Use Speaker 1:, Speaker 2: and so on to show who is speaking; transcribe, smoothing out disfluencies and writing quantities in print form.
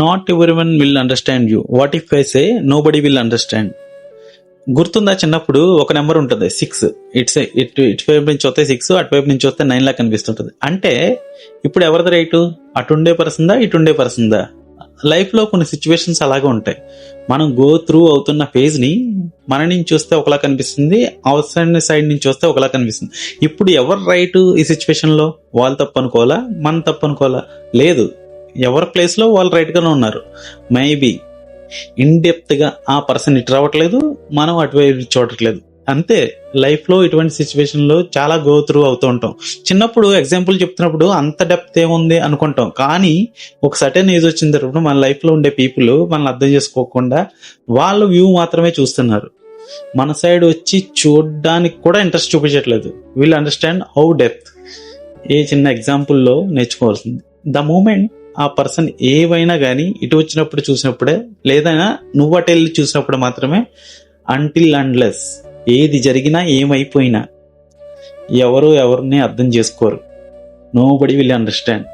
Speaker 1: Not everyone will understand you. What if I say nobody will understand. గుర్తుందా చిన్నప్పుడు ఒక number ఉంటుంది 6, ఇటువైపు నుంచి వస్తే 6, అటువైపు నుంచి వస్తే 9 లా కనిపిస్తుంటది. అంటే ఇప్పుడు ఎవరిది రైటు? అటుండే పర్సన్దా ఇటుండే పర్సన్దా? లైఫ్ లో కొన్ని సిచ్యువేషన్స్ అలాగే ఉంటాయి. మనం గో త్రూ అవుతున్న ఫేజ్ ని మన నుంచి చూస్తే ఒకలా కనిపిస్తుంది, అవసరం సైడ్ నుంచి వస్తే ఒకలా కనిపిస్తుంది. ఇప్పుడు ఎవరు రైట్ ఈ సిచ్యువేషన్ లో? వాళ్ళు తప్పు అనుకోవాలా, మనం తప్పు అనుకోవాలా? లేదు, ఎవరి ప్లేస్ లో వాళ్ళు రైట్ గానే ఉన్నారు. మేబీ ఇన్ డెప్త్ గా ఆ పర్సన్ ఇటు రావట్లేదు, మనం అటువైపు చూడట్లేదు. అంతే. లైఫ్ లో ఇటువంటి సిచ్యువేషన్ లో చాలా గో త్రూ అవుతూ ఉంటాం. చిన్నప్పుడు ఎగ్జాంపుల్ చెప్తున్నప్పుడు అంత డెప్త్ ఏముంది అనుకుంటాం, కానీ ఒక సర్టెన్ ఏజ్ వచ్చిన తర్వాత మన లైఫ్ లో ఉండే పీపుల్ మనల్ని అర్థం చేసుకోకుండా వాళ్ళ వ్యూ మాత్రమే చూస్తున్నారు. మన సైడ్ వచ్చి చూడడానికి కూడా ఇంట్రెస్ట్ చూపించట్లేదు. Will understand how depth. ఏ చిన్న ఎగ్జాంపుల్లో నేర్చుకోవాల్సింది. ద మూమెంట్ ఆ పర్సన్ ఏవైనా కానీ ఇటు వచ్చినప్పుడు చూసినప్పుడే, లేదైనా నువ్వు అటు వెళ్ళి చూసినప్పుడు మాత్రమే. అంటిల్ అండ్లెస్ ఏది జరిగినా ఏమైపోయినా ఎవరు ఎవరిని అర్థం చేసుకోరు. Nobody will understand.